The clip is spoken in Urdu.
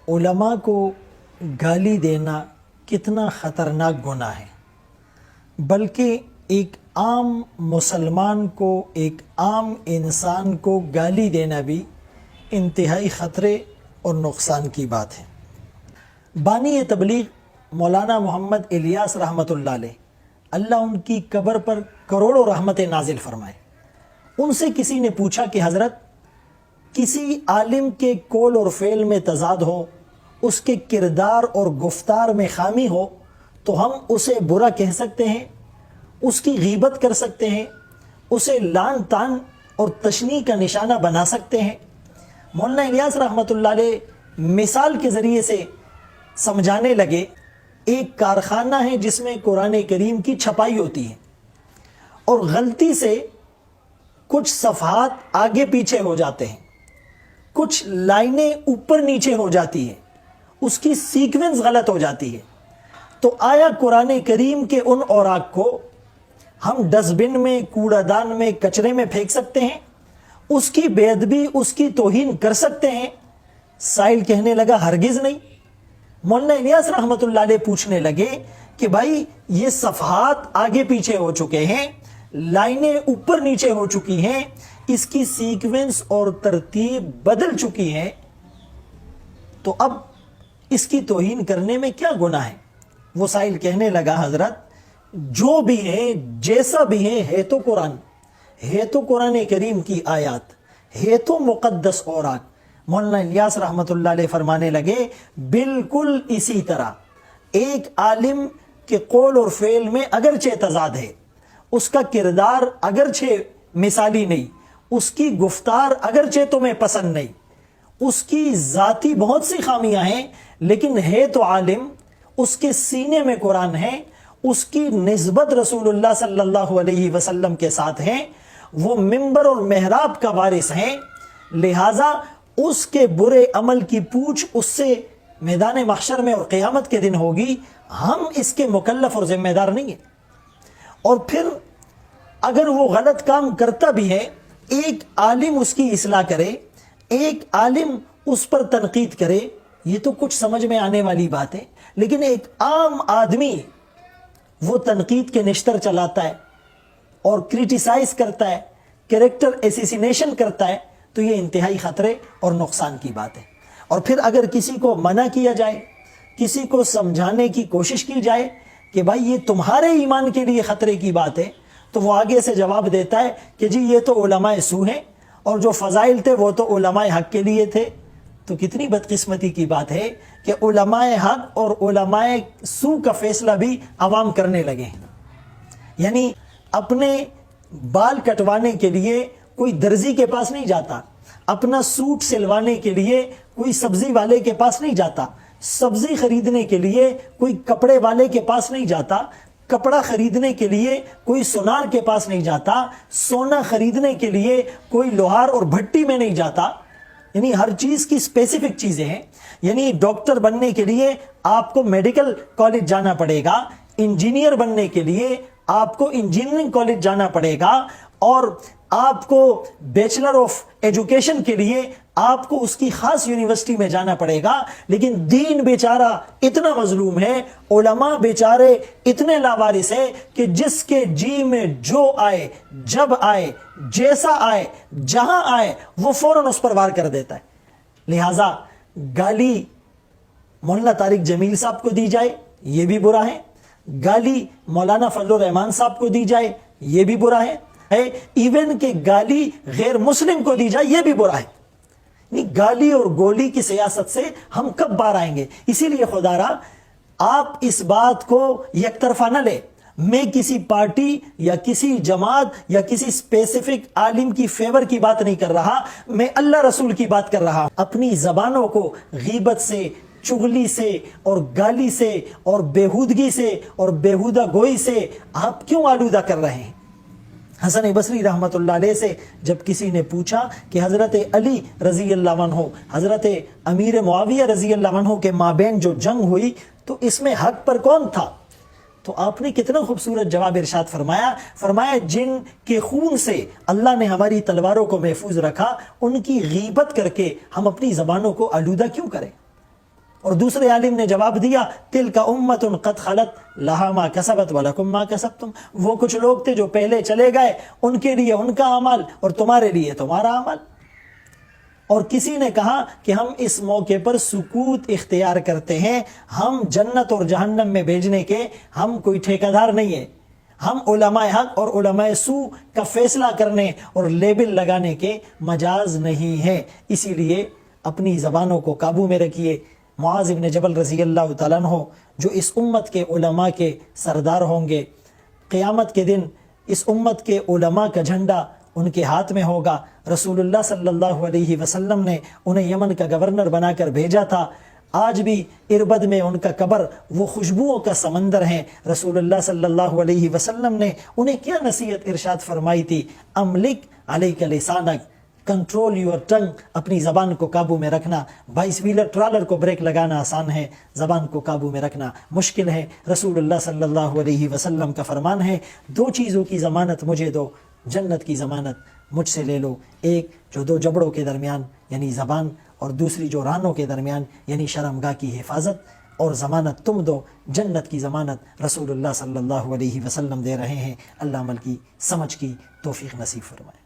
علماء کو گالی دینا کتنا خطرناک گناہ ہے، بلکہ ایک عام مسلمان کو، ایک عام انسان کو گالی دینا بھی انتہائی خطرے اور نقصان کی بات ہے۔ بانی تبلیغ مولانا محمد الیاس رحمۃ اللہ علیہ، اللہ ان کی قبر پر کروڑوں رحمتیں نازل فرمائے، ان سے کسی نے پوچھا کہ حضرت، کسی عالم کے قول اور فعل میں تضاد ہو، اس کے کردار اور گفتار میں خامی ہو، تو ہم اسے برا کہہ سکتے ہیں، اس کی غیبت کر سکتے ہیں، اسے لعن طعن اور تشنیع کا نشانہ بنا سکتے ہیں؟ مولانا الیاس رحمۃ اللہ علیہ مثال کے ذریعے سے سمجھانے لگے، ایک کارخانہ ہے جس میں قرآن کریم کی چھپائی ہوتی ہے، اور غلطی سے کچھ صفحات آگے پیچھے ہو جاتے ہیں، کچھ لائنیں اوپر نیچے ہو جاتی ہیں، اس کی سیکوینس غلط ہو جاتی ہے، تو آیا قرآن کریم کے ان اوراق کو ہم ڈسٹ بن میں، کوڑا دان میں، کچرے میں پھینک سکتے ہیں؟ اس کی بے ادبی، اس کی توہین کر سکتے ہیں؟ سائل کہنے لگا ہرگز نہیں۔ مولانا الیاس رحمۃ اللہ علیہ پوچھنے لگے کہ بھائی یہ صفحات آگے پیچھے ہو چکے ہیں، لائنیں اوپر نیچے ہو چکی ہیں، اس کی سیکوینس اور ترتیب بدل چکی ہے، تو اب اس کی توہین کرنے میں کیا گناہ ہے؟ وہ سائل کہنے لگا حضرت، جو بھی ہے، جیسا بھی ہے تو قرآن ہے، تو قرآن کریم کی آیات ہے، تو مقدس اوراق۔ مولانا الیاس رحمۃ اللہ علیہ فرمانے لگے، بالکل اسی طرح ایک عالم کے قول اور فعل میں اگرچہ تضاد ہے، اس کا کردار اگرچہ مثالی نہیں، اس کی گفتار اگرچہ تمہیں پسند نہیں، اس کی ذاتی بہت سی خامیاں ہیں، لیکن ہے تو عالم، اس کے سینے میں قرآن ہے، اس کی نسبت رسول اللہ صلی اللہ علیہ وسلم کے ساتھ ہے، وہ منبر اور محراب کا وارث ہیں، لہٰذا اس کے برے عمل کی پوچھ اس سے میدان محشر میں اور قیامت کے دن ہوگی، ہم اس کے مکلف اور ذمہ دار نہیں ہیں۔ اور پھر اگر وہ غلط کام کرتا بھی ہے، ایک عالم اس کی اصلاح کرے، ایک عالم اس پر تنقید کرے، یہ تو کچھ سمجھ میں آنے والی بات ہے، لیکن ایک عام آدمی وہ تنقید کے نشتر چلاتا ہے اور کریٹیسائز کرتا ہے، کریکٹر ایسیسینیشن کرتا ہے، تو یہ انتہائی خطرے اور نقصان کی بات ہے۔ اور پھر اگر کسی کو منع کیا جائے، کسی کو سمجھانے کی کوشش کی جائے کہ بھائی یہ تمہارے ایمان کے لیے خطرے کی بات ہے، تو وہ آگے سے جواب دیتا ہے کہ جی یہ تو علماء سو ہیں، اور جو فضائل تھے وہ تو علماء حق کے لیے تھے۔ تو کتنی بدقسمتی کی بات ہے کہ علماء حق اور علماء سو کا فیصلہ بھی عوام کرنے لگے ہیں۔ یعنی اپنے بال کٹوانے کے لیے کوئی درزی کے پاس نہیں جاتا، اپنا سوٹ سلوانے کے لیے کوئی سبزی والے کے پاس نہیں جاتا، سبزی خریدنے کے لیے کوئی کپڑے والے کے پاس نہیں جاتا، کپڑا خریدنے کے لیے کوئی سونار کے پاس نہیں جاتا، سونا خریدنے کے لیے کوئی لوہار اور بھٹی میں نہیں جاتا۔ یعنی ہر چیز کی اسپیسیفک چیزیں ہیں۔ یعنی ڈاکٹر بننے کے لیے آپ کو میڈیکل کالج جانا پڑے گا، انجینئر بننے کے لیے آپ کو انجینئرنگ کالج جانا پڑے گا، اور آپ کو بیچلر آف ایجوکیشن کے لیے آپ کو اس کی خاص یونیورسٹی میں جانا پڑے گا۔ لیکن دین بیچارہ اتنا مظلوم ہے، علماء بیچارے اتنے لاوارث ہیں کہ جس کے جی میں جو آئے، جب آئے، جیسا آئے، جہاں آئے، وہ فوراً اس پر وار کر دیتا ہے۔ لہٰذا گالی مولانا طارق جمیل صاحب کو دی جائے، یہ بھی برا ہے، گالی مولانا فضل الرحمان صاحب کو دی جائے، یہ بھی برا ہے، ایون کہ گالی غیر مسلم کو دی جائے، یہ بھی برا ہے۔ گالی اور گولی کی سیاست سے ہم کب باہر آئیں گے؟ اسی لیے خدا را آپ اس بات کو یک طرفہ نہ لے۔ میں کسی پارٹی یا کسی جماعت یا کسی اسپیسیفک عالم کی فیور کی بات نہیں کر رہا، میں اللہ رسول کی بات کر رہا ہوں۔ اپنی زبانوں کو غیبت سے، چغلی سے اور گالی سے اور بیہودگی سے اور بیہودہ گوئی سے آپ کیوں آلودہ کر رہے ہیں؟ حسن بصری رحمۃ اللہ علیہ سے جب کسی نے پوچھا کہ حضرت علی رضی اللہ عنہ، حضرت امیر معاویہ رضی اللہ عنہ کے مابین جو جنگ ہوئی، تو اس میں حق پر کون تھا؟ تو آپ نے کتنا خوبصورت جواب ارشاد فرمایا جن کے خون سے اللہ نے ہماری تلواروں کو محفوظ رکھا، ان کی غیبت کر کے ہم اپنی زبانوں کو آلودہ کیوں کریں؟ اور دوسرے عالم نے جواب دیا تلک امت قد خلت لہا ما کسبت ولکم ما کسبتم، وہ کچھ لوگ تھے جو پہلے چلے گئے، ان کے لیے ان کا عمل اور تمہارے لیے تمہارا عمل۔ اور کسی نے کہا کہ ہم اس موقع پر سکوت اختیار کرتے ہیں، ہم جنت اور جہنم میں بھیجنے کے ہم کوئی ٹھیکیدار نہیں ہیں، ہم علماء حق اور علماء سو کا فیصلہ کرنے اور لیبل لگانے کے مجاز نہیں ہیں۔ اسی لیے اپنی زبانوں کو قابو میں رکھیے۔ معاذ بن جبل رضی اللہ تعالیٰ عنہ جو اس امت کے علماء کے سردار ہوں گے، قیامت کے دن اس امت کے علماء کا جھنڈا ان کے ہاتھ میں ہوگا۔ رسول اللہ صلی اللہ علیہ وسلم نے انہیں یمن کا گورنر بنا کر بھیجا تھا۔ آج بھی اربد میں ان کا قبر وہ خوشبوؤں کا سمندر ہے۔ رسول اللہ صلی اللہ علیہ وسلم نے انہیں کیا نصیحت ارشاد فرمائی تھی؟ املک علیک لسانک، کنٹرول یور ٹنگ، اپنی زبان کو قابو میں رکھنا۔ 22 ویلر ٹرالر کو بریک لگانا آسان ہے، زبان کو قابو میں رکھنا مشکل ہے۔ رسول اللہ صلی اللہ علیہ وسلم کا فرمان ہے 2 چیزوں کی ضمانت مجھے دو، جنت کی ضمانت مجھ سے لے لو، ایک جو 2 جبڑوں کے درمیان یعنی زبان، اور دوسری جو رانوں کے درمیان یعنی شرمگاہ کی حفاظت، اور ضمانت تم دو، جنت کی ضمانت رسول اللہ صلی اللہ علیہ وسلم دے رہے ہیں۔ اللہ عمل کی، سمجھ کی توفیق نصیب فرمائے۔